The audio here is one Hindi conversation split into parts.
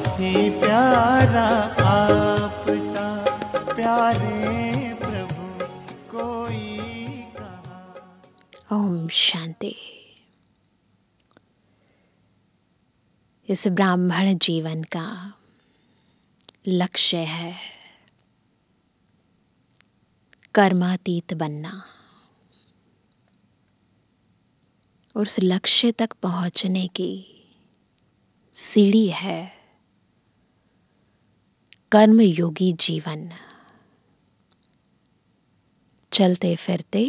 ही प्यारा आप सा प्यारे प्रभु कोई कहाँ। ओम शांति। इस ब्राह्मण जीवन का लक्ष्य है कर्मातीत बनना, और उस लक्ष्य तक पहुंचने की सीढ़ी है कर्मयोगी जीवन। चलते फिरते,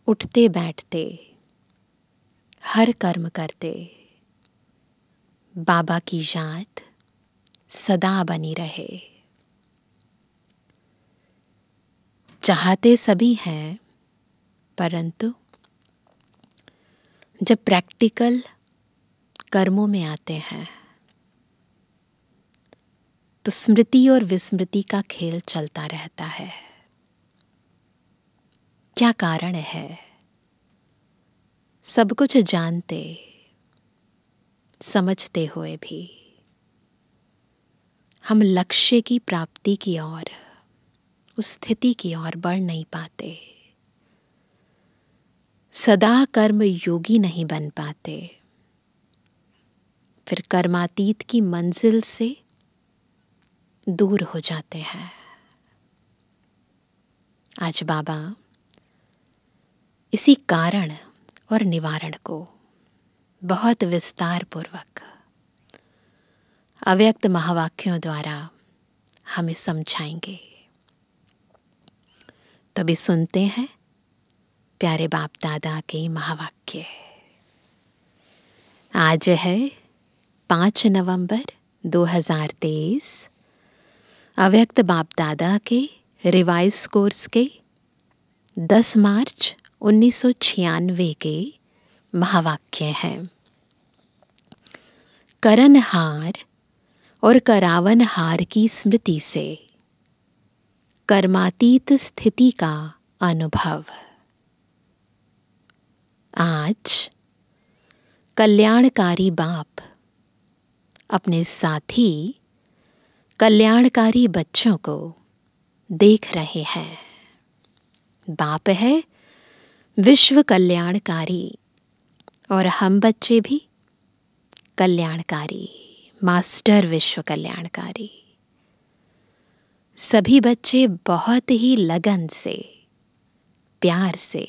उठते बैठते, हर कर्म करते बाबा की याद सदा बनी रहे। चाहते सभी हैं, परंतु जब प्रैक्टिकल कर्मों में आते हैं तो स्मृति और विस्मृति का खेल चलता रहता है। क्या कारण है? सब कुछ जानते समझते हुए भी हम लक्ष्य की प्राप्ति की ओर, उस स्थिति की ओर बढ़ नहीं पाते, सदा कर्म योगी नहीं बन पाते, फिर कर्मातीत की मंजिल से दूर हो जाते हैं। आज बाबा इसी कारण और निवारण को बहुत विस्तार पूर्वक अव्यक्त महावाक्यों द्वारा हमें समझाएंगे। तो भी सुनते हैं प्यारे बाप दादा के महावाक्य। आज है 5 नवंबर 2023, अव्यक्त बाप दादा के रिवाइज कोर्स के 10 मार्च 1996 के महावाक्य हैं। करनहार और करावनहार की स्मृति से कर्मातीत स्थिति का अनुभव। आज कल्याणकारी बाप अपने साथी कल्याणकारी बच्चों को देख रहे हैं। बाप है विश्व कल्याणकारी और हम बच्चे भी कल्याणकारी, मास्टर विश्व कल्याणकारी। सभी बच्चे बहुत ही लगन से, प्यार से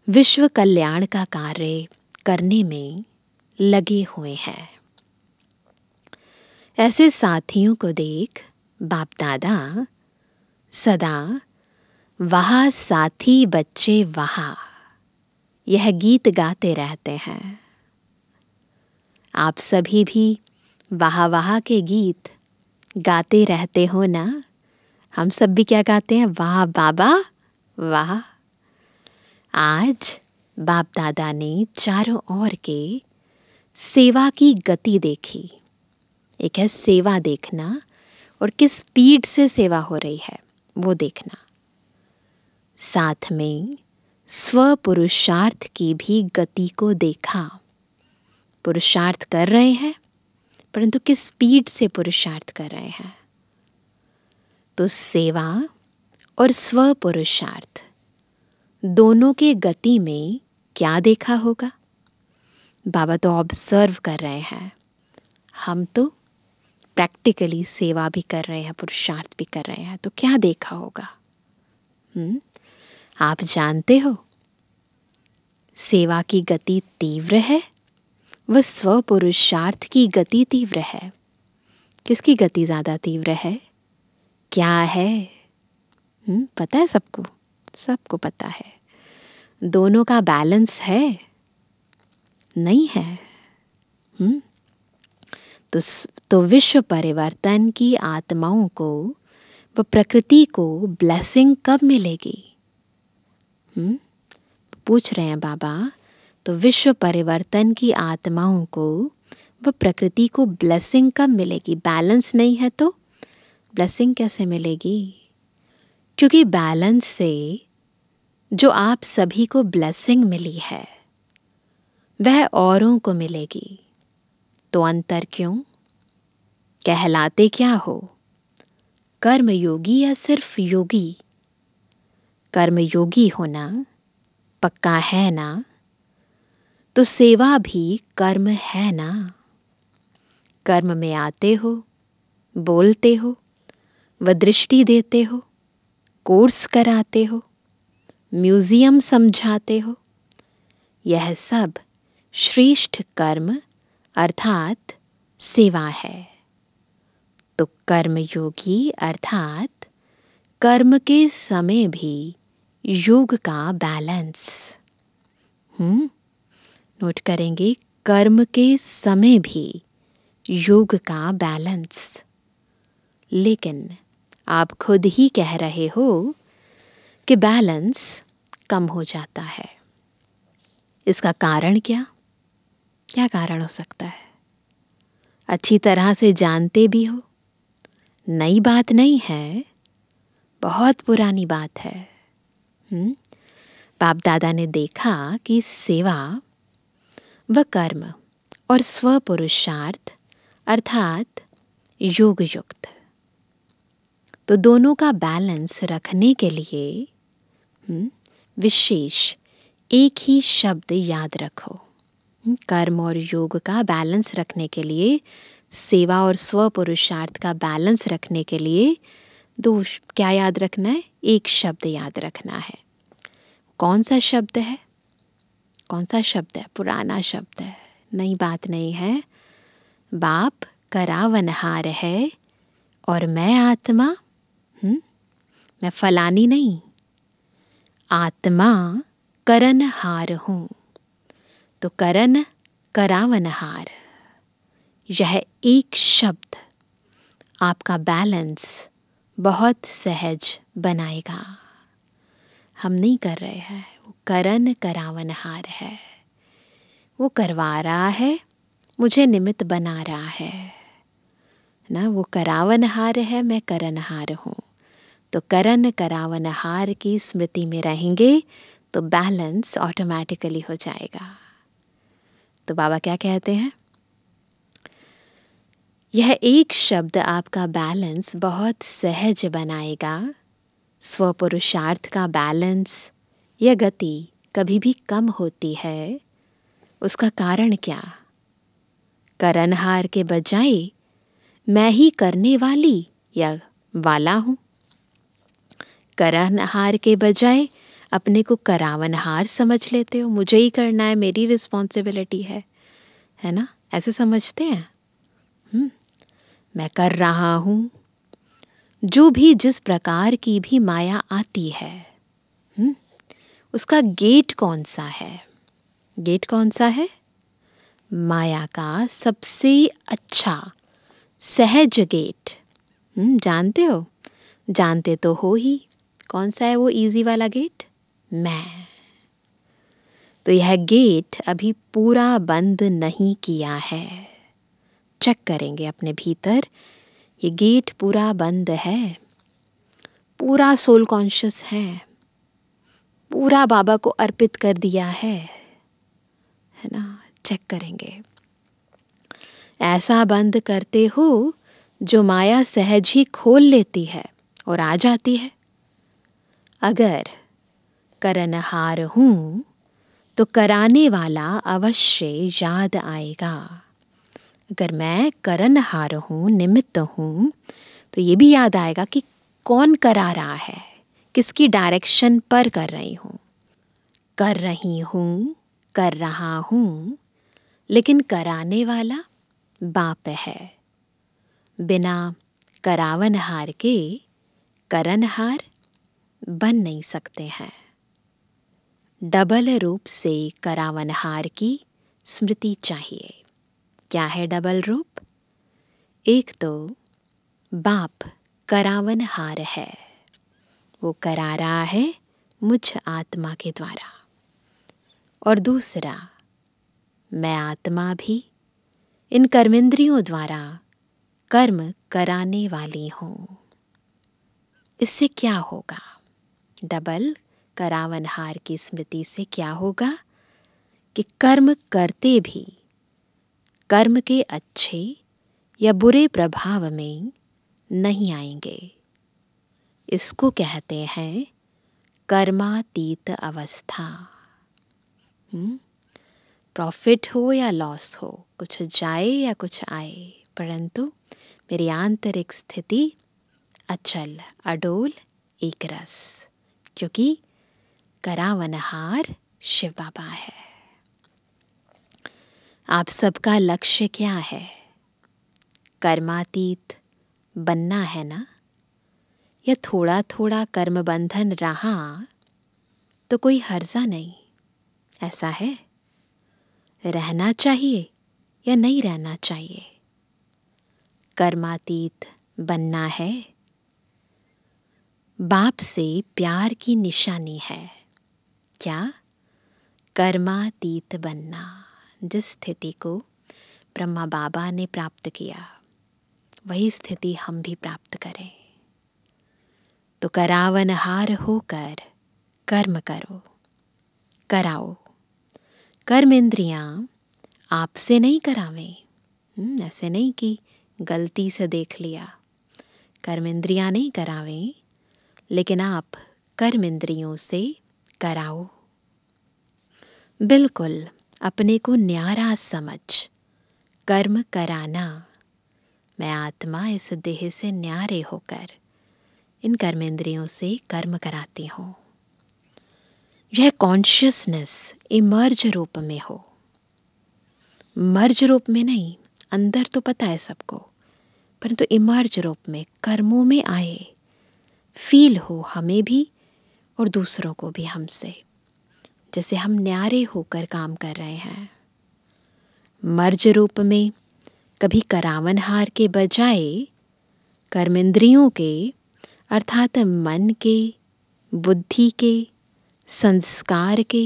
विश्व कल्याण का कार्य करने में लगे हुए हैं। ऐसे साथियों को देख बाप दादा सदा वहाँ साथी बच्चे वहाँ यह गीत गाते रहते हैं। आप सभी भी वाह वाह के गीत गाते रहते हो ना? हम सब भी क्या गाते हैं? वाह बाबा वाह। आज बाप दादा ने चारों ओर के सेवा की गति देखी। एक है सेवा देखना, और किस स्पीड से सेवा हो रही है वो देखना। साथ में स्व पुरुषार्थ की भी गति को देखा। पुरुषार्थ कर रहे हैं, परंतु किस स्पीड से पुरुषार्थ कर रहे हैं। तो सेवा और स्व पुरुषार्थ दोनों के गति में क्या देखा होगा? बाबा तो ऑब्जर्व कर रहे हैं, हम तो प्रैक्टिकली सेवा भी कर रहे हैं, पुरुषार्थ भी कर रहे हैं। तो क्या देखा होगा? आप जानते हो, सेवा की गति तीव्र है, वह स्व पुरुषार्थ की गति तीव्र है। किसकी गति ज्यादा तीव्र है? क्या है? पता है सबको? सबको पता है। दोनों का बैलेंस है? नहीं है। तो विश्व परिवर्तन की आत्माओं को व प्रकृति को ब्लेसिंग कब मिलेगी? पूछ रहे हैं बाबा। तो विश्व परिवर्तन की आत्माओं को व प्रकृति को ब्लेसिंग कब मिलेगी? बैलेंस नहीं है तो ब्लेसिंग कैसे मिलेगी? क्योंकि बैलेंस से जो आप सभी को ब्लेसिंग मिली है वह औरों को मिलेगी। तो अंतर क्यों? कहलाते क्या हो? कर्मयोगी या सिर्फ योगी? कर्मयोगी होना पक्का है ना? तो सेवा भी कर्म है ना? कर्म में आते हो, बोलते हो, व दृष्टि देते हो, कोर्स कराते हो, म्यूजियम समझाते हो, यह सब श्रेष्ठ कर्म अर्थात सेवा है। तो कर्मयोगी अर्थात कर्म के समय भी योग का बैलेंस। नोट करेंगे, कर्म के समय भी योग का बैलेंस। लेकिन आप खुद ही कह रहे हो कि बैलेंस कम हो जाता है। इसका कारण क्या? क्या कारण हो सकता है? अच्छी तरह से जानते भी हो, नई बात नहीं है, बहुत पुरानी बात है। बाप दादा ने देखा कि सेवा व कर्म और स्व पुरुषार्थ अर्थात योग युक्त, तो दोनों का बैलेंस रखने के लिए विशेष एक ही शब्द याद रखो। कर्म और योग का बैलेंस रखने के लिए, सेवा और स्व पुरुषार्थ का बैलेंस रखने के लिए क्या याद रखना है? एक शब्द याद रखना है। कौन सा शब्द है? कौन सा शब्द है? पुराना शब्द है, नई बात नहीं है। बाप करावनहार है और मैं आत्मा, मैं फलानी नहीं, आत्मा करनहार हूं। तो करन करावनहार, यह एक शब्द आपका बैलेंस बहुत सहज बनाएगा। हम नहीं कर रहे हैं, वो करन करावनहार है, वो करवा रहा है, मुझे निमित्त बना रहा है ना। वो करावनहार है, मैं करनहार हूँ। तो करन करावनहार की स्मृति में रहेंगे तो बैलेंस ऑटोमेटिकली हो जाएगा। तो बाबा क्या कहते हैं? यह एक शब्द आपका बैलेंस बहुत सहज बनाएगा। स्वपुरुषार्थ का बैलेंस या गति कभी भी कम होती है, उसका कारण क्या? करनहार के बजाय मैं ही करने वाली या वाला हूं। करनहार के बजाय अपने को करावनहार समझ लेते हो, मुझे ही करना है, मेरी रिस्पॉन्सिबिलिटी है ना, ऐसे समझते हैं। मैं कर रहा हूं। जो भी जिस प्रकार की भी माया आती है, उसका गेट कौन सा है? गेट कौन सा है? माया का सबसे अच्छा सहज गेट जानते हो? जानते तो हो ही। कौन सा है वो इजी वाला गेट? मैं। तो यह गेट अभी पूरा बंद नहीं किया है। चेक करेंगे अपने भीतर, ये गेट पूरा बंद है, पूरा सोल कॉन्शियस है, पूरा बाबा को अर्पित कर दिया है ना। चेक करेंगे। ऐसा बंद करते हो जो माया सहज ही खोल लेती है और आ जाती है। अगर करनहार हूं तो कराने वाला अवश्य याद आएगा। अगर मैं करनहार हूं, निमित्त हूं, तो ये भी याद आएगा कि कौन करा रहा है, किसकी डायरेक्शन पर कर रही हूं। कर रही हूं, कर रहा हूं, लेकिन कराने वाला बाप है। बिना करावनहार के करनहार बन नहीं सकते हैं। डबल रूप से करावनहार की स्मृति चाहिए। क्या है डबल रूप? एक तो बाप करावनहार है, वो करा रहा है मुझ आत्मा के द्वारा, और दूसरा मैं आत्मा भी इन कर्मेंद्रियों द्वारा कर्म कराने वाली हूं। इससे क्या होगा? डबल करावनहार की स्मृति से क्या होगा कि कर्म करते भी कर्म के अच्छे या बुरे प्रभाव में नहीं आएंगे। इसको कहते हैं कर्मातीत अवस्था। प्रॉफिट हो या लॉस हो, कुछ जाए या कुछ आए, परंतु मेरी आंतरिक स्थिति अचल, अडोल, एक रस, क्योंकि करावनहार शिव बाबा है। आप सबका लक्ष्य क्या है? कर्मातीत बनना है ना? या थोड़ा थोड़ा कर्म बंधन रहा तो कोई हर्जा नहीं, ऐसा है? रहना चाहिए या नहीं रहना चाहिए? कर्मातीत बनना है। बाप से प्यार की निशानी है क्या? कर्मातीत बनना। जिस स्थिति को ब्रह्मा बाबा ने प्राप्त किया, वही स्थिति हम भी प्राप्त करें। तो करावनहार होकर कर्म करो, कराओ। कर्म इंद्रियां आपसे नहीं करावें। ऐसे नहीं कि गलती से देख लिया, कर्म इंद्रियां नहीं करावें, लेकिन आप कर्म इंद्रियों से कराओ। बिल्कुल अपने को न्यारा समझ कर्म कराना। मैं आत्मा इस देह से न्यारे होकर इन कर्मेंद्रियों से कर्म कराती हूँ। यह कॉन्शियसनेस इमर्ज रूप में हो, मर्ज रूप में नहीं। अंदर तो पता है सबको, परंतु इमर्ज रूप में कर्मों में आए, फील हो हमें भी और दूसरों को भी हमसे, जैसे हम न्यारे होकर काम कर रहे हैं। मर्ज रूप में कभी करावनहार के बजाय कर्मेंद्रियों के, अर्थात मन के, बुद्धि के, संस्कार के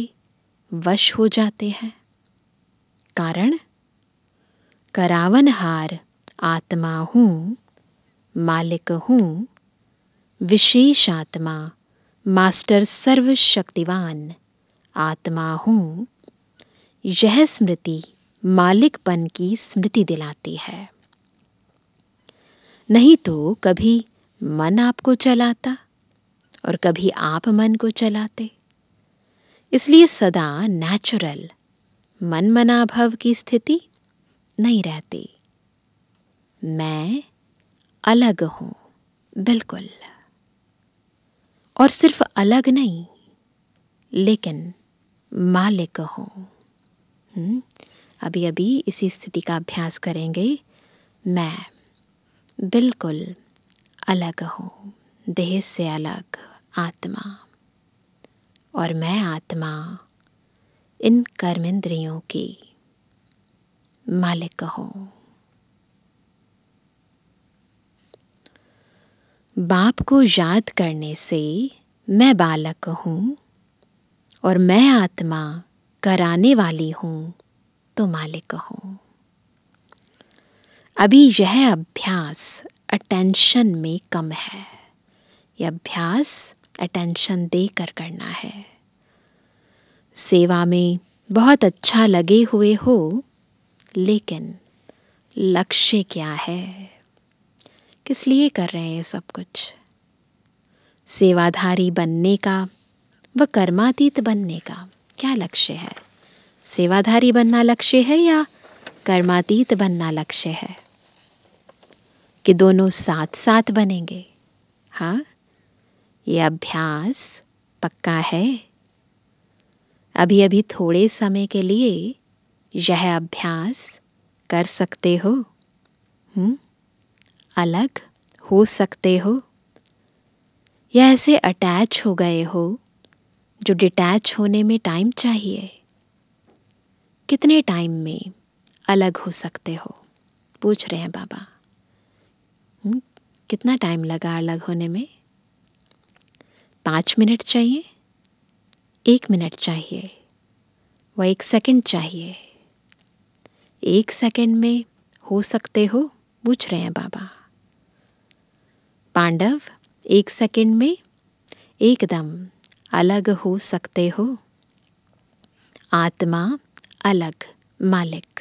वश हो जाते हैं। कारण करावनहार आत्मा हूँ, मालिक हूँ, विशेष आत्मा, मास्टर सर्वशक्तिवान आत्मा हूँ। यह स्मृति मालिकपन की स्मृति दिलाती है। नहीं तो कभी मन आपको चलाता और कभी आप मन को चलाते। इसलिए सदा नेचुरल मन मनाभव की स्थिति नहीं रहती। मैं अलग हूँ, बिल्कुल। और सिर्फ अलग नहीं, लेकिन मालिक हूँ। अभी अभी इसी स्थिति का अभ्यास करेंगे। मैं बिल्कुल अलग हूँ, देह से अलग आत्मा, और मैं आत्मा इन कर्मेंद्रियों की मालिक हूँ। बाप को याद करने से मैं बालक हूँ और मैं आत्मा कराने वाली हूँ तो मालिक हूँ। अभी यह अभ्यास अटेंशन में कम है। यह अभ्यास अटेंशन देकर करना है। सेवा में बहुत अच्छा लगे हुए हो, लेकिन लक्ष्य क्या है? किस लिए कर रहे हैं सब कुछ? सेवाधारी बनने का व कर्मातीत बनने का क्या लक्ष्य है? सेवाधारी बनना लक्ष्य है या कर्मातीत बनना लक्ष्य है? कि दोनों साथ साथ बनेंगे? हाँ, ये अभ्यास पक्का है। अभी अभी थोड़े समय के लिए यह अभ्यास कर सकते हो। अलग हो सकते हो, या ऐसे अटैच हो गए हो जो डिटैच होने में टाइम चाहिए? कितने टाइम में अलग हो सकते हो? पूछ रहे हैं बाबा। कितना टाइम लगा अलग होने में? 5 मिनट चाहिए? 1 मिनट चाहिए? वह 1 सेकंड चाहिए? 1 सेकंड में हो सकते हो? पूछ रहे हैं बाबा। पांडव 1 सेकंड में एकदम अलग हो सकते हो? आत्मा अलग, मालिक,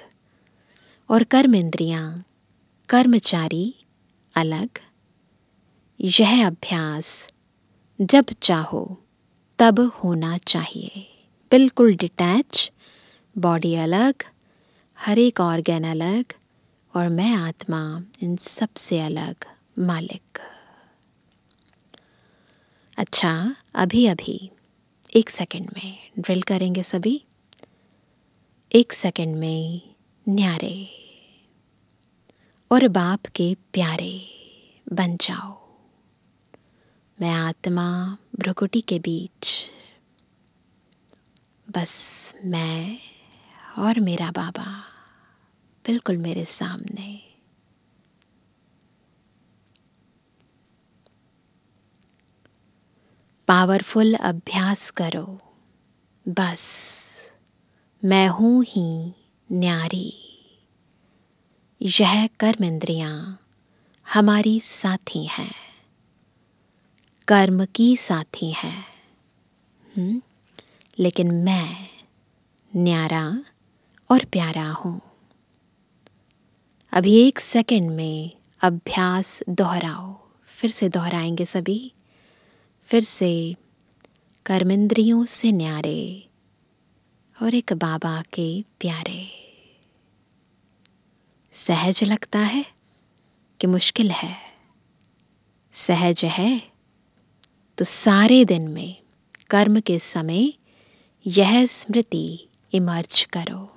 और कर्म इंद्रियां कर्मचारी अलग। यह अभ्यास जब चाहो तब होना चाहिए, बिल्कुल डिटैच। बॉडी अलग, हर एक ऑर्गन अलग, और मैं आत्मा इन सब से अलग मालिक। अच्छा, अभी अभी 1 सेकंड में ड्रिल करेंगे सभी। 1 सेकंड में न्यारे और बाप के प्यारे बन जाओ। मैं आत्मा भ्रुकुटी के बीच, बस मैं और मेरा बाबा बिल्कुल मेरे सामने। पावरफुल अभ्यास करो, बस मैं हूँ ही न्यारी। यह कर्म इंद्रियां हमारी साथी हैं, कर्म की साथी हैं, लेकिन मैं न्यारा और प्यारा हूँ। अभी 1 सेकंड में अभ्यास दोहराओ। फिर से दोहराएंगे सभी। फिर से कर्मेंद्रियों से न्यारे और एक बाबा के प्यारे। सहज लगता है कि मुश्किल है? सहज है तो सारे दिन में कर्म के समय यह स्मृति इमर्ज करो,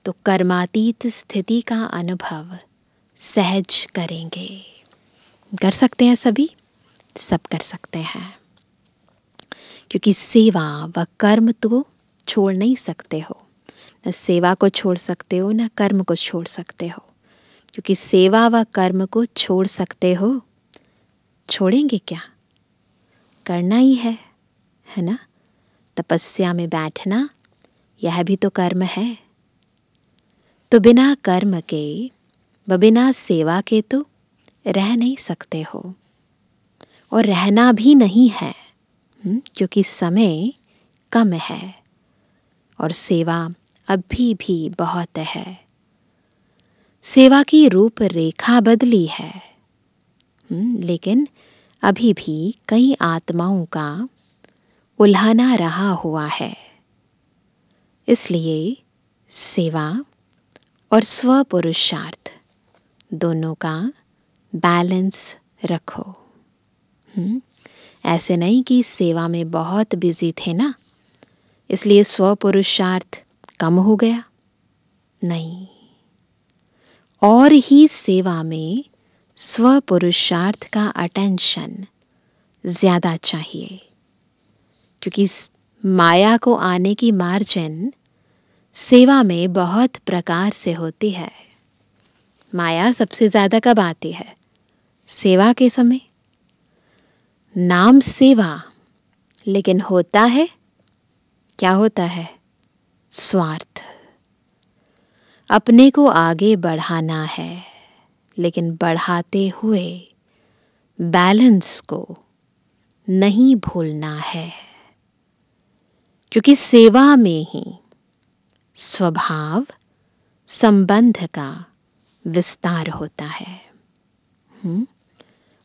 तो कर्मातीत स्थिति का अनुभव सहज करेंगे। कर सकते हैं सभी? सब कर सकते हैं, क्योंकि सेवा व कर्म तो छोड़ नहीं सकते हो। न सेवा को छोड़ सकते हो, न कर्म को छोड़ सकते हो, क्योंकि सेवा व कर्म को छोड़ सकते हो। छोड़ेंगे क्या? करना ही है ना? तपस्या में बैठना, यह भी तो कर्म है। तो बिना कर्म के व बिना सेवा के तो रह नहीं सकते हो, और रहना भी नहीं है, क्योंकि समय कम है और सेवा अभी भी बहुत है। सेवा की रूपरेखा बदली है, लेकिन अभी भी कई आत्माओं का उल्हाना रहा हुआ है। इसलिए सेवा और स्व पुरुषार्थ दोनों का बैलेंस रखो। ऐसे नहीं कि सेवा में बहुत बिजी थे ना, इसलिए स्व पुरुषार्थ कम हो गया। नहीं, और ही सेवा में स्व पुरुषार्थ का अटेंशन ज्यादा चाहिए, क्योंकि माया को आने की मार्जिन सेवा में बहुत प्रकार से होती है। माया सबसे ज्यादा कब आती है? सेवा के समय। नाम सेवा, लेकिन होता है क्या? होता है स्वार्थ। अपने को आगे बढ़ाना है, लेकिन बढ़ाते हुए बैलेंस को नहीं भूलना है, क्योंकि सेवा में ही स्वभाव संबंध का विस्तार होता है।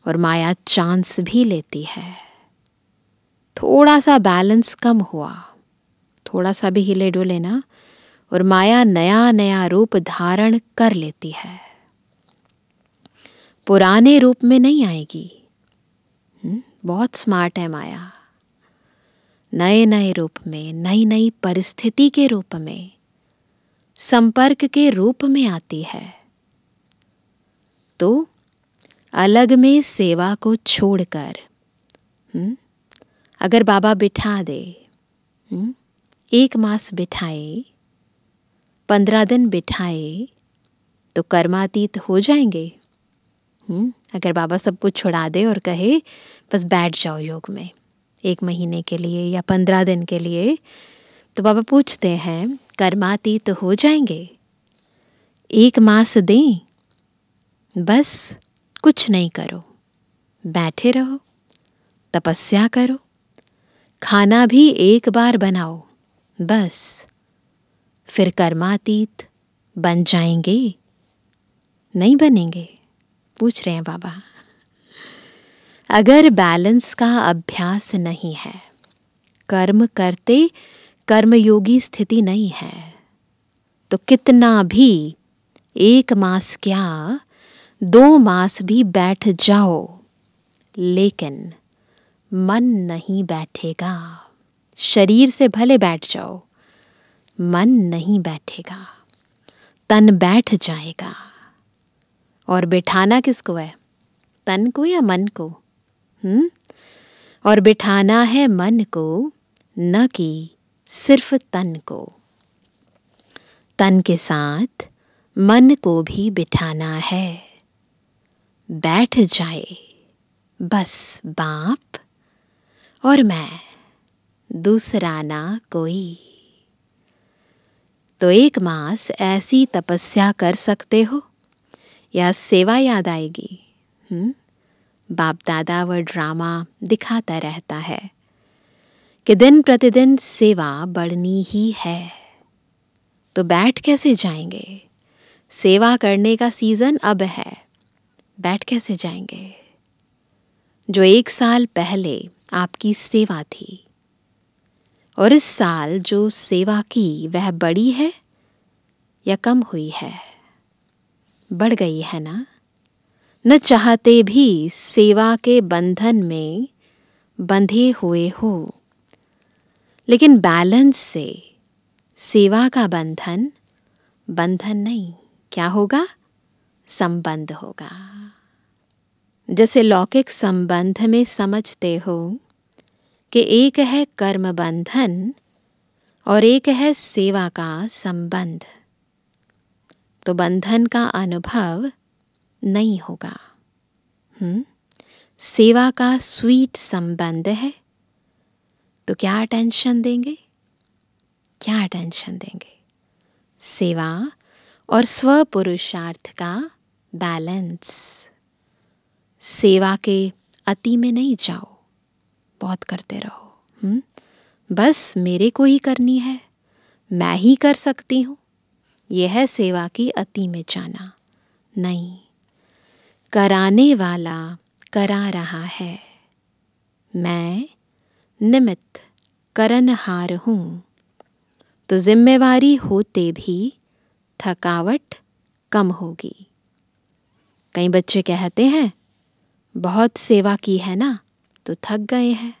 और माया चांस भी लेती है। थोड़ा सा बैलेंस कम हुआ, थोड़ा सा भी हिले डुले ना, और माया नया नया रूप धारण कर लेती है। पुराने रूप में नहीं आएगी। बहुत स्मार्ट है माया। नए नए रूप में, नई नई परिस्थिति के रूप में, संपर्क के रूप में आती है। तो अलग में सेवा को छोड़कर अगर बाबा बिठा दे, 1 मास बिठाए, 15 दिन बिठाए, तो कर्मातीत हो जाएंगे। अगर बाबा सब कुछ छुड़ा दे और कहे बस बैठ जाओ योग में 1 महीने के लिए या 15 दिन के लिए, तो बाबा पूछते हैं कर्मातीत हो जाएंगे? 1 मास दें, बस कुछ नहीं करो, बैठे रहो, तपस्या करो, खाना भी 1 बार बनाओ, बस फिर कर्मातीत बन जाएंगे। नहीं बनेंगे? पूछ रहे हैं बाबा। अगर बैलेंस का अभ्यास नहीं है, कर्म करते कर्मयोगी स्थिति नहीं है, तो कितना भी 1 मास क्या 2 मास भी बैठ जाओ, लेकिन मन नहीं बैठेगा। शरीर से भले बैठ जाओ, मन नहीं बैठेगा, तन बैठ जाएगा। और बिठाना किसको है? तन को या मन को? और बिठाना है मन को, न कि सिर्फ तन को। तन के साथ मन को भी बिठाना है। बैठ जाए बस बाप और मैं, दूसरा ना कोई। तो 1 मास ऐसी तपस्या कर सकते हो या सेवा याद आएगी? बाप दादा वो ड्रामा दिखाता रहता है कि दिन प्रतिदिन सेवा बढ़नी ही है। तो बैठ कैसे जाएंगे? सेवा करने का सीजन अब है, बैठ कैसे जाएंगे? जो 1 साल पहले आपकी सेवा थी और इस साल जो सेवा की वह बड़ी है या कम हुई है? बढ़ गई है ना? न चाहते भी सेवा के बंधन में बंधे हुए हो, लेकिन बैलेंस से सेवा का बंधन बंधन नहीं, क्या होगा? संबंध होगा। जैसे लौकिक संबंध में समझते हो कि एक है कर्म बंधन और एक है सेवा का संबंध, तो बंधन का अनुभव नहीं होगा। सेवा का स्वीट संबंध है, तो क्या अटेंशन देंगे? क्या अटेंशन देंगे? सेवा और स्व पुरुषार्थ का बैलेंस। सेवा के अति में नहीं जाओ, बहुत करते रहो। बस मेरे को ही करनी है, मैं ही कर सकती हूँ, यह है सेवा की अति में जाना। नहीं, कराने वाला करा रहा है, मैं निमित्त करनहार हूँ। तो जिम्मेवारी होते भी थकावट कम होगी। कई बच्चे कहते हैं बहुत सेवा की है ना, तो थक गए हैं,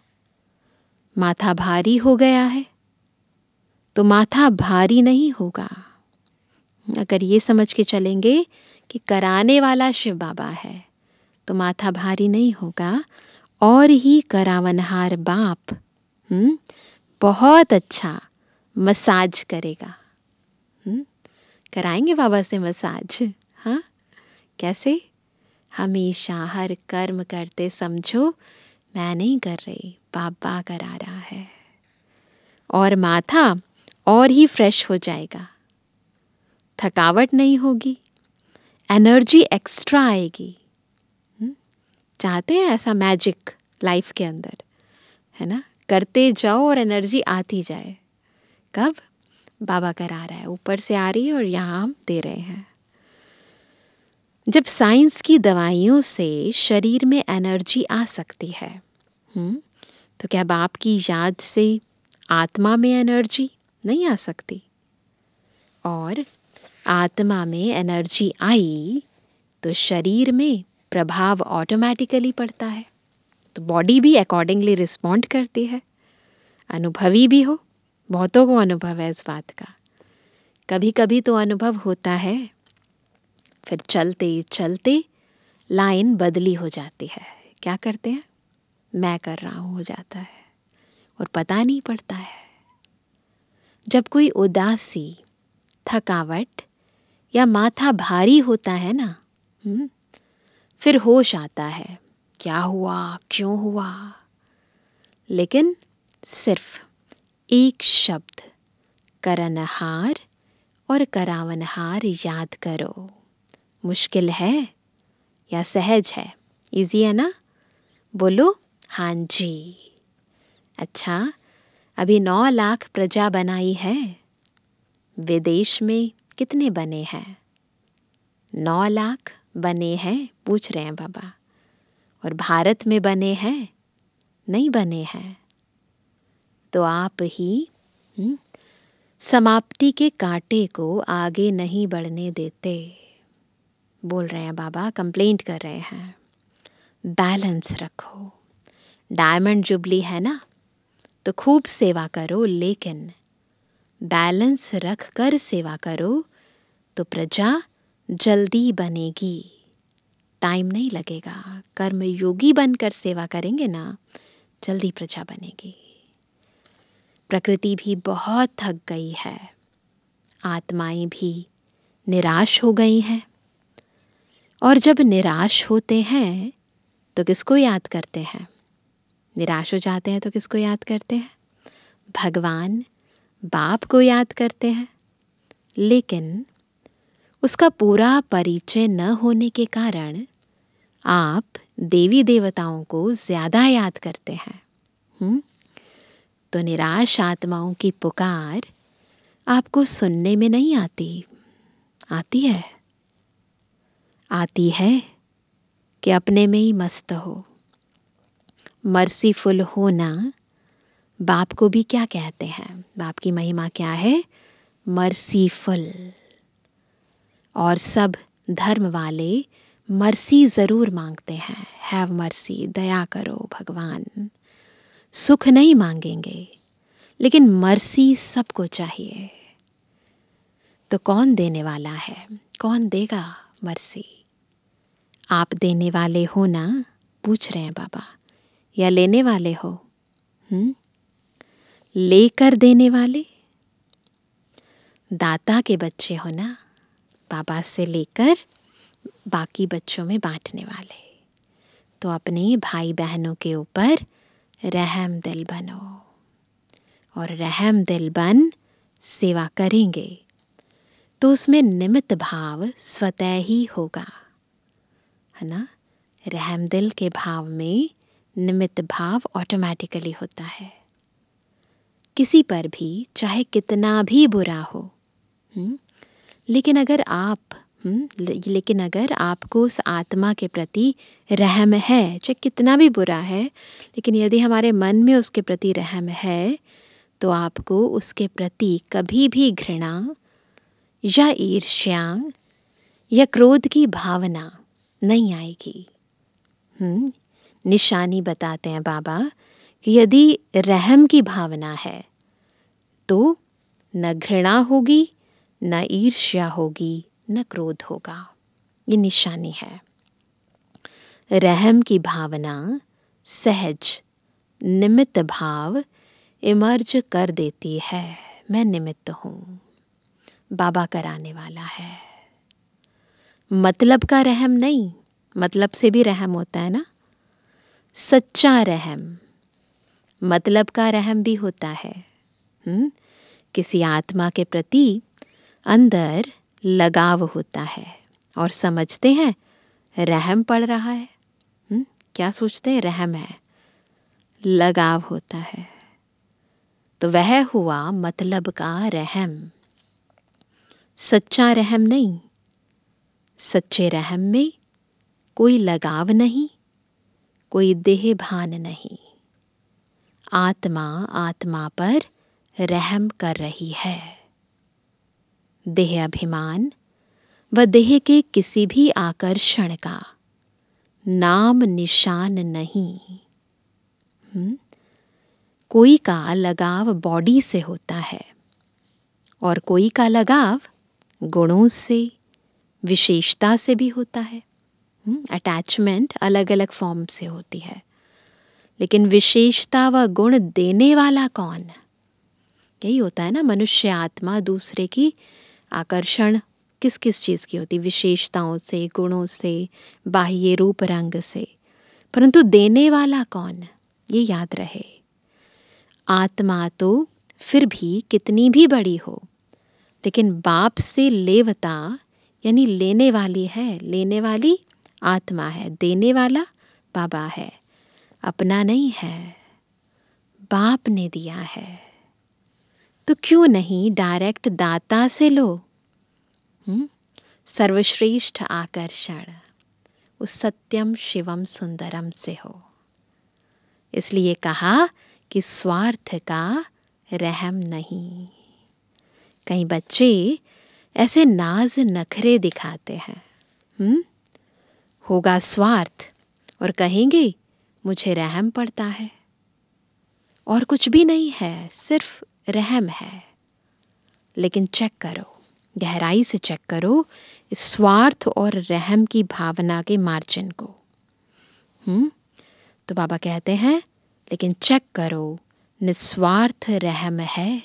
माथा भारी हो गया है। तो माथा भारी नहीं होगा अगर ये समझ के चलेंगे कि कराने वाला शिव बाबा है, तो माथा भारी नहीं होगा। और ही करावनहार बाप बहुत अच्छा मसाज करेगा। कराएंगे बाबा से मसाज। हाँ, कैसे? हमेशा हर कर्म करते समझो मैं नहीं कर रही, बाबा करा रहा है। और माथा और ही फ्रेश हो जाएगा, थकावट नहीं होगी, एनर्जी एक्स्ट्रा आएगी। चाहते हैं ऐसा मैजिक लाइफ के अंदर, है ना? करते जाओ और एनर्जी आती जाए। कब? बाबा करा रहा है, ऊपर से आ रही है और यहाँ हम दे रहे हैं। जब साइंस की दवाइयों से शरीर में एनर्जी आ सकती है, तो क्या बाप की याद से आत्मा में एनर्जी नहीं आ सकती? और आत्मा में एनर्जी आई तो शरीर में प्रभाव ऑटोमेटिकली पड़ता है, तो बॉडी भी अकॉर्डिंगली रिस्पॉन्ड करती है। अनुभवी भी हो, बहुतों को अनुभव है इस बात का। कभी कभी तो अनुभव होता है, फिर चलते चलते लाइन बदली हो जाती है। क्या करते हैं? मैं कर रहा हूँ हो जाता है और पता नहीं पड़ता है। जब कोई उदासी, थकावट या माथा भारी होता है ना, फिर होश आता है, क्या हुआ, क्यों हुआ। लेकिन सिर्फ एक शब्द करनहार और करावनहार याद करो। मुश्किल है या सहज है? इजी है ना? बोलो हाँ जी। अच्छा, अभी 9 लाख प्रजा बनाई है, विदेश में कितने बने हैं? 9 लाख बने हैं, पूछ रहे हैं बाबा, और भारत में बने हैं, नहीं बने हैं। तो आप ही समाप्ति के कांटे को आगे नहीं बढ़ने देते। बोल रहे हैं बाबा, कंप्लेंट कर रहे हैं, बैलेंस रखो। डायमंड जुबली है ना, तो खूब सेवा करो, लेकिन बैलेंस रख कर सेवा करो तो प्रजा जल्दी बनेगी, टाइम नहीं लगेगा। कर्म योगी बनकर सेवा करेंगे ना, जल्दी प्रजा बनेगी। प्रकृति भी बहुत थक गई है, आत्माएं भी निराश हो गई हैं। और जब निराश होते हैं तो किसको याद करते हैं? निराश हो जाते हैं तो किसको याद करते हैं? भगवान बाप को याद करते हैं। लेकिन उसका पूरा परिचय न होने के कारण आप देवी देवताओं को ज़्यादा याद करते हैं। तो निराश आत्माओं की पुकार आपको सुनने में नहीं आती, आती है। आती है कि अपने में ही मस्त हो। मर्सीफुल होना बाप को भी क्या कहते हैं? बाप की महिमा क्या है? मर्सीफुल। और सब धर्म वाले मर्सी ज़रूर मांगते हैं, हैव मर्सी, दया करो भगवान। सुख नहीं मांगेंगे, लेकिन मर्सी सबको चाहिए। तो कौन देने वाला है? कौन देगा मर्सी? आप देने वाले हो ना, पूछ रहे हैं बाबा, या लेने वाले हो? लेकर देने वाले? दाता के बच्चे हो ना, बाबा से लेकर बाकी बच्चों में बांटने वाले। तो अपने भाई बहनों के ऊपर रहम दिल बनो, और रहम दिल बन सेवा करेंगे तो उसमें निमित्त भाव स्वतः ही होगा, है ना। रहम दिल के भाव में निमित्त भाव ऑटोमेटिकली होता है। किसी पर भी चाहे कितना भी बुरा हो, लेकिन अगर आपको उस आत्मा के प्रति रहम है, चाहे कितना भी बुरा है, लेकिन यदि हमारे मन में उसके प्रति रहम है, तो आपको उसके प्रति कभी भी घृणा या ईर्ष्या या क्रोध की भावना नहीं आएगी। निशानी बताते हैं बाबा कि यदि रहम की भावना है तो न घृणा होगी, न ईर्ष्या होगी, न क्रोध होगा। ये निशानी है। रहम की भावना सहज निमित्त भाव इमर्ज कर देती है। मैं निमित्त हूँ, बाबा कराने वाला है। मतलब का रहम नहीं, मतलब से भी रहम होता है ना। सच्चा रहम, मतलब का रहम भी होता है। किसी आत्मा के प्रति अंदर लगाव होता है और समझते हैं रहम पड़ रहा है। क्या सोचते हैं? रहम है, लगाव होता है। तो वह हुआ मतलब का रहम, सच्चा रहम नहीं। सच्चे रहम में कोई लगाव नहीं, कोई देह भान नहीं। आत्मा आत्मा पर रहम कर रही है। देह अभिमान व देह के किसी भी आकर्षण का नाम निशान नहीं। कोई का लगाव बॉडी से होता है और कोई का लगाव गुणों से, विशेषता से भी होता है। अटैचमेंट अलग अलग फॉर्म से होती है, लेकिन विशेषता व गुण देने वाला कौन? यही होता है ना, मनुष्य आत्मा दूसरे की आकर्षण किस किस चीज़ की होती? विशेषताओं से, गुणों से, बाह्य रूप रंग से। परंतु देने वाला कौन? ये याद रहे। आत्मा तो फिर भी कितनी भी बड़ी हो, लेकिन बाप से लेवता यानी लेने वाली है। लेने वाली आत्मा है, देने वाला बाबा है। अपना नहीं है, बाप ने दिया है। तो क्यों नहीं डायरेक्ट दाता से लो? सर्वश्रेष्ठ आकर्षण उस सत्यम शिवम सुंदरम से हो। इसलिए कहा कि स्वार्थ का रहम नहीं। कई बच्चे ऐसे नाज नखरे दिखाते हैं, होगा स्वार्थ और कहेंगे मुझे रहम पड़ता है, और कुछ भी नहीं है, सिर्फ रहम है। लेकिन चेक करो, गहराई से चेक करो इस स्वार्थ और रहम की भावना के मार्जिन को। तो बाबा कहते हैं लेकिन चेक करो, निस्वार्थ रहम है,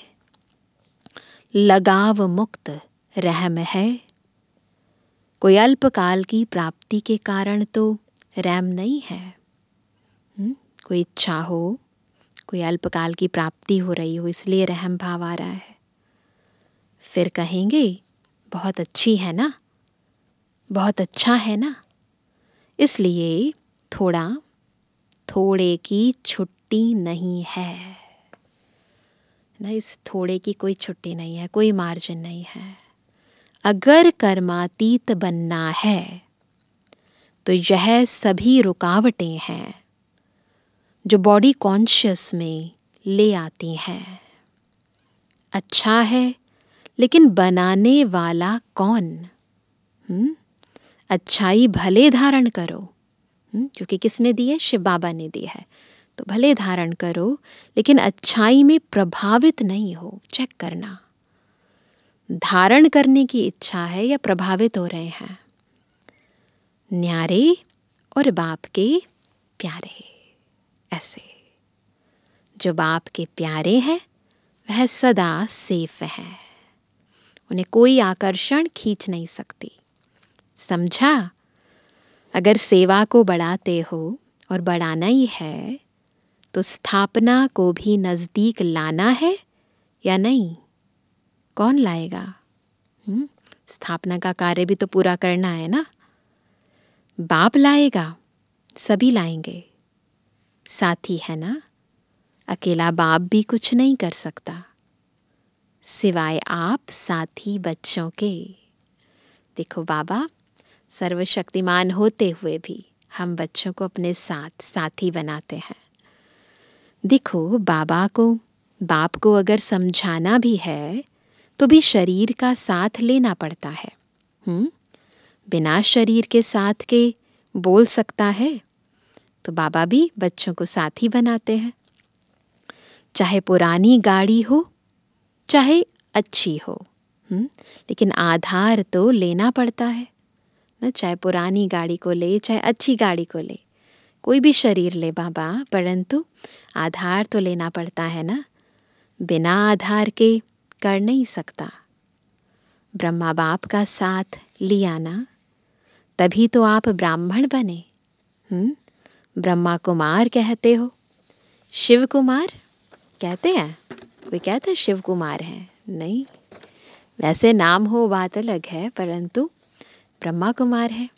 लगाव मुक्त रहम है। कोई अल्पकाल की प्राप्ति के कारण तो रहम नहीं है। कोई इच्छा हो, कोई अल्पकाल की प्राप्ति हो रही हो, इसलिए रहम भाव आ रहा है। फिर कहेंगे बहुत अच्छी है ना, बहुत अच्छा है ना, इसलिए थोड़े की छुट्टी नहीं है ना। इस थोड़े की कोई छुट्टी नहीं है, कोई मार्जिन नहीं है। अगर कर्मातीत बनना है तो यह सभी रुकावटें हैं जो बॉडी कॉन्शियस में ले आती हैं। अच्छा है लेकिन बनाने वाला कौन? अच्छाई भले धारण करो, क्योंकि किसने दी है? शिव बाबा ने दी है। तो भले धारण करो लेकिन अच्छाई में प्रभावित नहीं हो। चेक करना, धारण करने की इच्छा है या प्रभावित हो रहे हैं। न्यारे और बाप के प्यारे, ऐसे जो बाप के प्यारे हैं वह सदा सेफ है, उन्हें कोई आकर्षण खींच नहीं सकती। समझा? अगर सेवा को बढ़ाते हो और बढ़ाना ही है तो स्थापना को भी नजदीक लाना है या नहीं? कौन लाएगा? स्थापना का कार्य भी तो पूरा करना है ना। बाप लाएगा, सभी लाएंगे, साथी है ना। अकेला बाप भी कुछ नहीं कर सकता सिवाय आप साथी बच्चों के। देखो बाबा सर्वशक्तिमान होते हुए भी हम बच्चों को अपने साथ साथी बनाते हैं। देखो बाप को अगर समझाना भी है तो भी शरीर का साथ लेना पड़ता है। बिना शरीर के साथ के बोल सकता है? तो बाबा भी बच्चों को साथी बनाते हैं। चाहे पुरानी गाड़ी हो चाहे अच्छी हो, लेकिन आधार तो लेना पड़ता है ना। चाहे पुरानी गाड़ी को ले चाहे अच्छी गाड़ी को ले, कोई भी शरीर ले बाबा, परंतु आधार तो लेना पड़ता है ना। बिना आधार के कर नहीं सकता। ब्रह्मा बाप का साथ लिया ना, तभी तो आप ब्राह्मण बने। ब्रह्मा कुमार कहते हो, शिव कुमार कहते हैं? कोई कहता है शिव कुमार है? नहीं, वैसे नाम हो बात अलग है, परंतु ब्रह्मा कुमार है।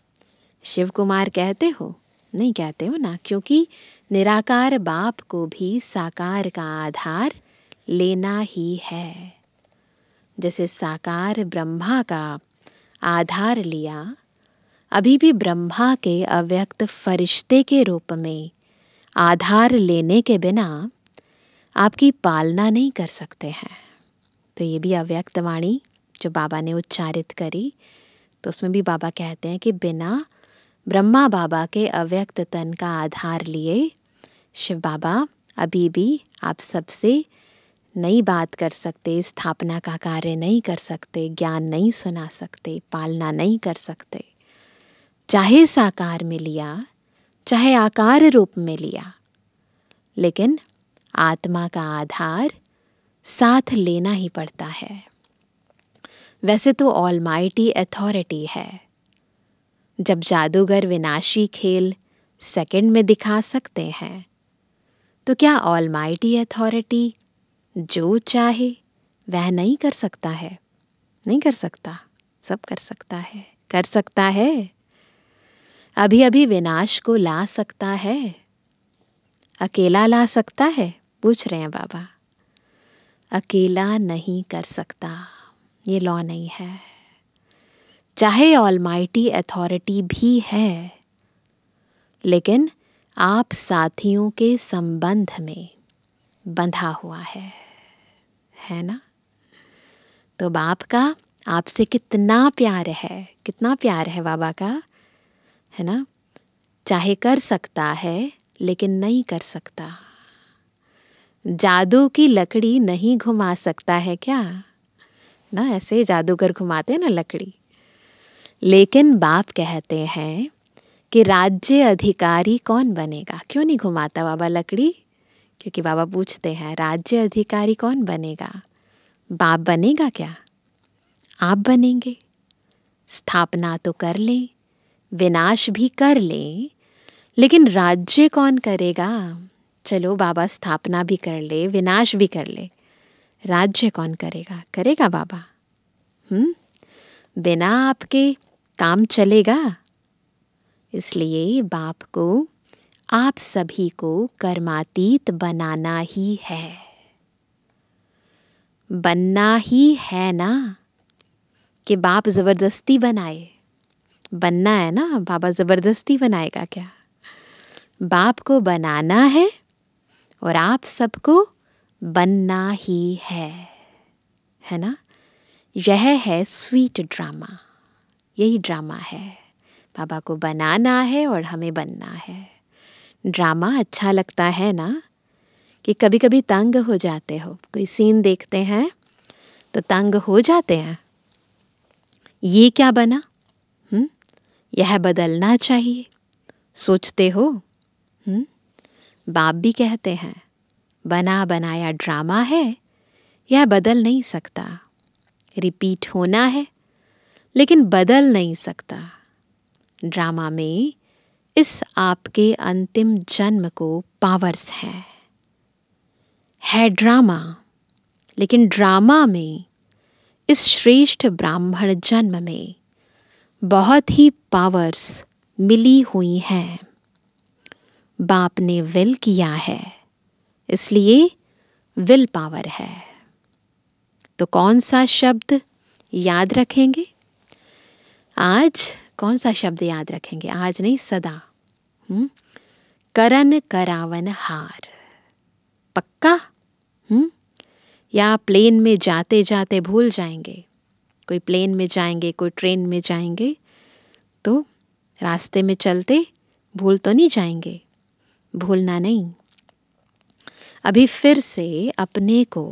शिव कुमार कहते हो? नहीं कहते हो ना, क्योंकि निराकार बाप को भी साकार का आधार लेना ही है। जैसे साकार ब्रह्मा का आधार लिया, अभी भी ब्रह्मा के अव्यक्त फरिश्ते के रूप में आधार लेने के बिना आपकी पालना नहीं कर सकते हैं। तो ये भी अव्यक्त वाणी जो बाबा ने उच्चारित करी, तो उसमें भी बाबा कहते हैं कि बिना ब्रह्मा बाबा के अव्यक्त तन का आधार लिए शिव बाबा अभी भी आप सबसे नहीं बात कर सकते, स्थापना का कार्य नहीं कर सकते, ज्ञान नहीं सुना सकते, पालना नहीं कर सकते। चाहे साकार में लिया चाहे आकार रूप में लिया, लेकिन आत्मा का आधार साथ लेना ही पड़ता है। वैसे तो ऑलमाइटी अथॉरिटी है। जब जादूगर विनाशी खेल सेकंड में दिखा सकते हैं, तो क्या ऑलमाइटी अथॉरिटी जो चाहे वह नहीं कर सकता है? नहीं कर सकता, सब कर सकता है। कर सकता है, अभी अभी विनाश को ला सकता है। अकेला ला सकता है? पूछ रहे हैं बाबा। अकेला नहीं कर सकता, ये लॉ नहीं है। चाहे ऑलमाइटी अथॉरिटी भी है, लेकिन आप साथियों के संबंध में बंधा हुआ है ना। तो बाप का आपसे कितना प्यार है, कितना प्यार है बाबा का, है ना। चाहे कर सकता है लेकिन नहीं कर सकता। जादू की लकड़ी नहीं घुमा सकता है क्या ना, ऐसे जादूगर घुमाते हैं ना लकड़ी। लेकिन बाप कहते हैं कि राज्य अधिकारी कौन बनेगा। क्यों नहीं घुमाता बाबा लकड़ी? क्योंकि बाबा पूछते हैं राज्य अधिकारी कौन बनेगा? बाप बनेगा क्या? आप बनेंगे। स्थापना तो कर लें, विनाश भी कर लें, लेकिन राज्य कौन करेगा? चलो बाबा स्थापना भी कर ले, विनाश भी कर ले, राज्य कौन करेगा? करेगा बाबा? बिना आपके काम चलेगा? इसलिए बाप को आप सभी को कर्मातीत बनाना ही है, बनना ही है ना, कि बाप जबरदस्ती बनाए। बनना है ना, बाबा जबरदस्ती बनाएगा क्या? बाप को बनाना है और आप सबको बनना ही है ना। यह है स्वीट ड्रामा, यही ड्रामा है। बाबा को बनाना है और हमें बनना है। ड्रामा अच्छा लगता है ना, कि कभी कभी तंग हो जाते हो, कोई सीन देखते हैं तो तंग हो जाते हैं। ये क्या बना, यह बदलना चाहिए, सोचते हो। बाप भी कहते हैं बना बनाया ड्रामा है, यह बदल नहीं सकता। रिपीट होना है लेकिन बदल नहीं सकता। ड्रामा में इस आपके अंतिम जन्म को पावर्स है ड्रामा, लेकिन ड्रामा में इस श्रेष्ठ ब्राह्मण जन्म में बहुत ही पावर्स मिली हुई हैं। बाप ने विल किया है, इसलिए विल पावर है। तो कौन सा शब्द याद रखेंगे आज? कौन सा शब्द याद रखेंगे आज? नहीं, सदा। करन करावन हार, पक्का? या प्लेन में जाते जाते भूल जाएंगे? कोई प्लेन में जाएंगे, कोई ट्रेन में जाएंगे, तो रास्ते में चलते भूल तो नहीं जाएंगे? भूलना नहीं। अभी फिर से अपने को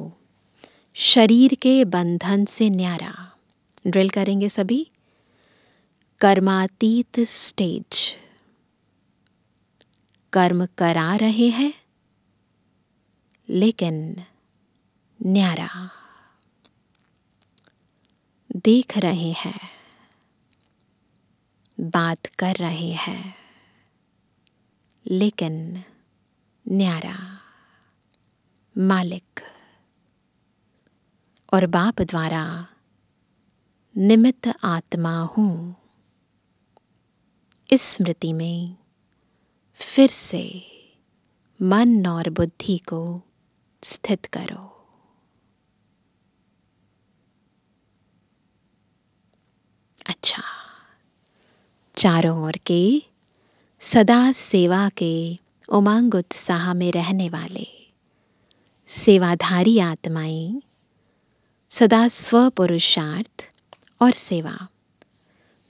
शरीर के बंधन से न्यारा ड्रिल करेंगे सभी। कर्मातीत स्टेज, कर्म करा रहे हैं लेकिन न्यारा, देख रहे हैं, बात कर रहे हैं लेकिन न्यारा। मालिक और बाप द्वारा निमित्त आत्मा हूँ। इस स्मृति में फिर से मन और बुद्धि को स्थित करो। अच्छा, चारों ओर के सदा सेवा के उमंग उत्साह में रहने वाले सेवाधारी आत्माएं, सदा स्वपुरुषार्थ और सेवा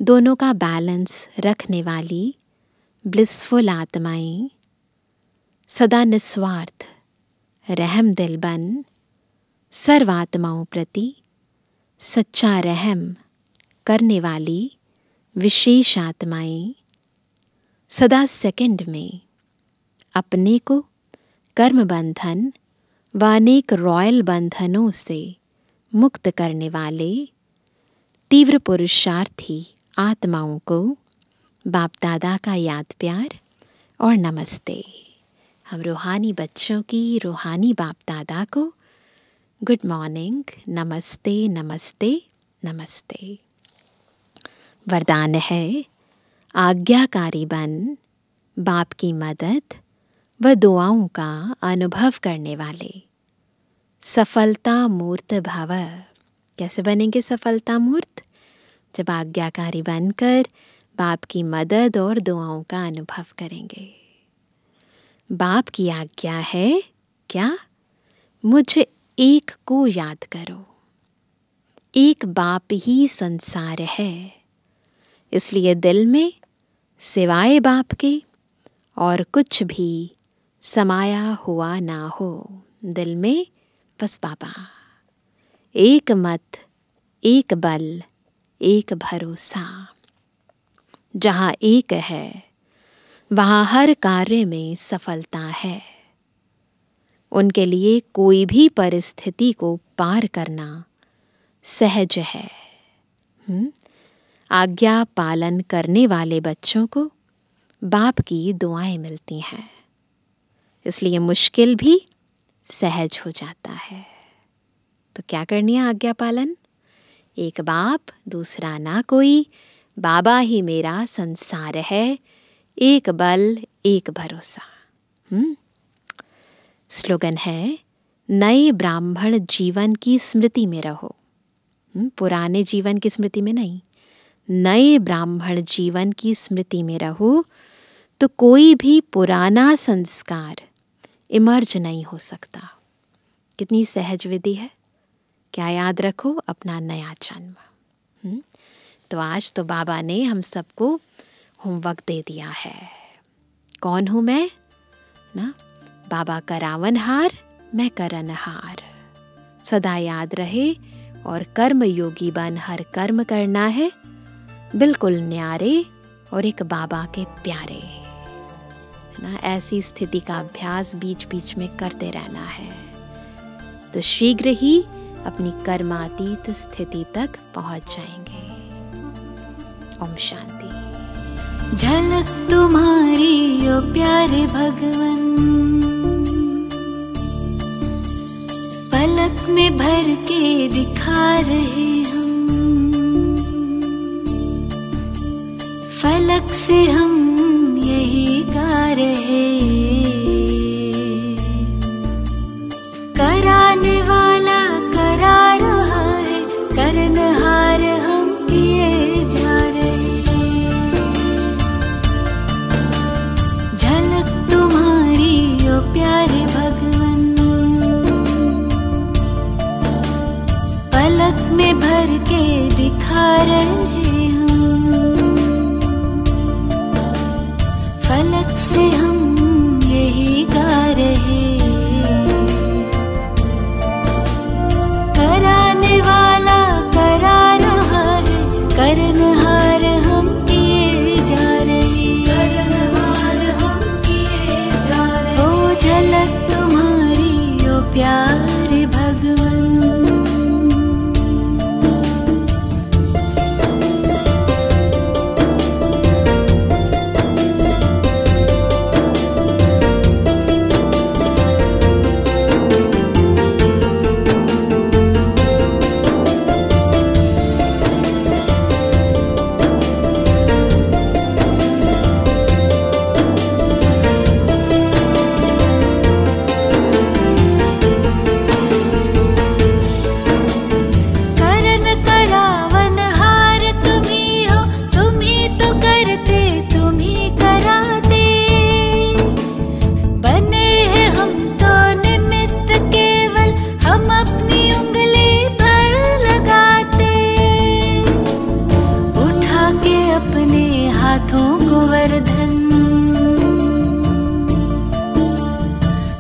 दोनों का बैलेंस रखने वाली ब्लिसफुल आत्माएं, सदा निस्वार्थ रहम दिल बन सर्वात्माओं प्रति सच्चा रहम करने वाली विशेष आत्माएं, सदा सेकंड में अपने को कर्म बंधन व अनेक रॉयल बंधनों से मुक्त करने वाले तीव्र पुरुषार्थी आत्माओं को बाप दादा का याद प्यार और नमस्ते। हम रूहानी बच्चों की रूहानी बाप दादा को गुड मॉर्निंग, नमस्ते नमस्ते नमस्ते। वरदान है आज्ञाकारी बन बाप की मदद व दुआओं का अनुभव करने वाले सफलता मूर्त भव। कैसे बनेंगे सफलता मूर्त? जब आज्ञाकारी बनकर बाप की मदद और दुआओं का अनुभव करेंगे। बाप की आज्ञा है क्या? मुझे एक को याद करो। एक बाप ही संसार है, इसलिए दिल में सिवाय बाप के और कुछ भी समाया हुआ ना हो। दिल में बस बाबा। एक मत, एक बल, एक भरोसा। जहाँ एक है वहाँ हर कार्य में सफलता है। उनके लिए कोई भी परिस्थिति को पार करना सहज है। आज्ञा पालन करने वाले बच्चों को बाप की दुआएं मिलती हैं, इसलिए मुश्किल भी सहज हो जाता है। तो क्या करनी है आज्ञा पालन? एक बाप, दूसरा ना कोई, बाबा ही मेरा संसार है, एक बल, एक भरोसा। स्लोगन है, नए ब्राह्मण जीवन की स्मृति में रहो। पुराने जीवन की स्मृति में नहीं, नए ब्राह्मण जीवन की स्मृति में रहो, तो कोई भी पुराना संस्कार इमर्ज नहीं हो सकता। कितनी सहज विधि है। क्या याद रखो? अपना नया जन्म। तो आज तो बाबा ने हम सबको होमवर्क दे दिया है। कौन हूँ मैं? ना, बाबा करावनहार, मैं करनहार। सदा याद रहे और कर्म योगी बन हर कर्म करना है, बिल्कुल न्यारे और एक बाबा के प्यारे। ना, ऐसी स्थिति का अभ्यास बीच बीच में करते रहना है, तो शीघ्र ही अपनी कर्मातीत स्थिति तक पहुंच जाएंगे। ओम शांति। झलक तुम्हारी ओ प्यारे भगवन, पलक में भर के दिखा रहे हम, फलक से हम यही गा रहे। कराने वाला करा रहा है, करनहार हम किए जा रहे। झलक तुम्हारी ओ प्यारे भगवन, पलक में भर के दिखा रहे हम, फलक से हम यही गा रहे। कराने वाला करा रहा है, करनहार हम किए जा रहे। करनहार हम किए जा रहे। ओ झलक तुम्हारी ओ प्यारे भगवन।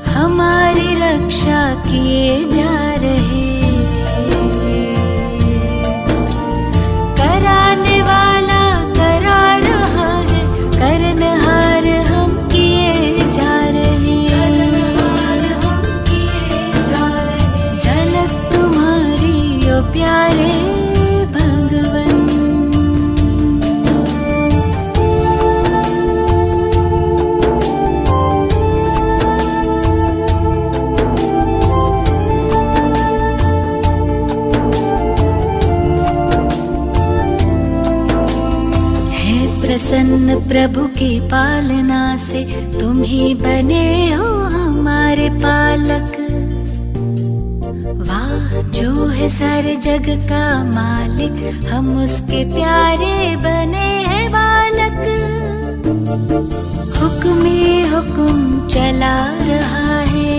हमारी रक्षा किए जा रहे। कराने वाला करा रहा है, करनहार हम किए जा रहे। झलक तुम्हारी ओ प्यारे भगवन। प्रसन्न प्रभु की पालना से तुम ही बने हो हमारे पालक। वाह जो है सारे जग का मालिक, हम उसके प्यारे बने हैं बालक। हुक्म ही हुक्म चला रहा है,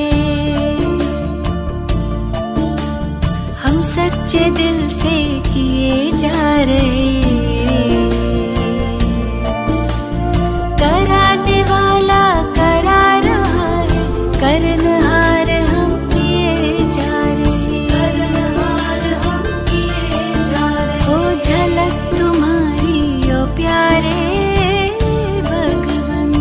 हम सच्चे दिल से किए जा रहे। कराने वाला करा रहा है, करनहार हम किए जा रहे। करनहार हम किए जा रहे। हो झलक तुम्हारी ओ प्यारे भगवन।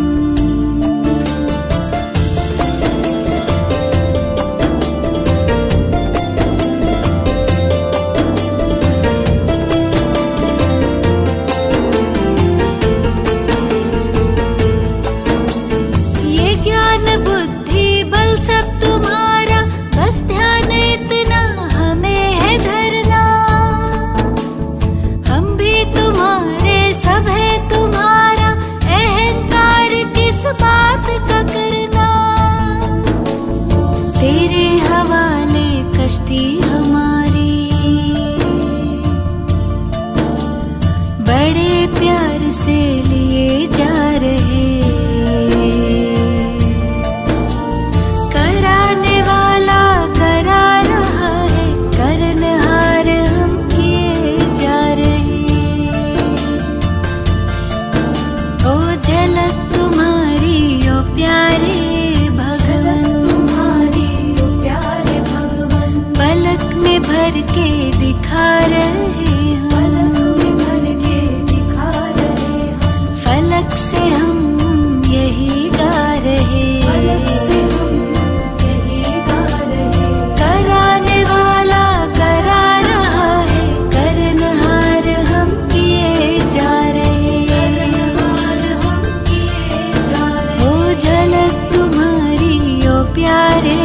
ये ज्ञान बुद्धि बल सब तुम्हारा, बस ध्यान इतना हमें है धरना। हम भी तुम्हारे सब है तुम्हारा, अहंकार किस बात का करना। तेरे हवाले कश्ती हमारी, बड़े प्यार से लिए जा रहे। कराने वाला करा रहा है, करनहार हम किए जा रहे। ओ झलक तुम्हारी ओ प्यारे भगवन। तुम्हारी ओ प्यारे भगवन। पलक में भर के दिखा रहे हम। पलक में भर के दिखा रहे हम। फलक से हम यही गा रहे। फलक से हम यही गा रहे। कराने वाला करा रहा है, करनहार हम किए जा रहे। करनहार हम किए जा रहे। ओ झलक तुम्हारी ओ प्यारे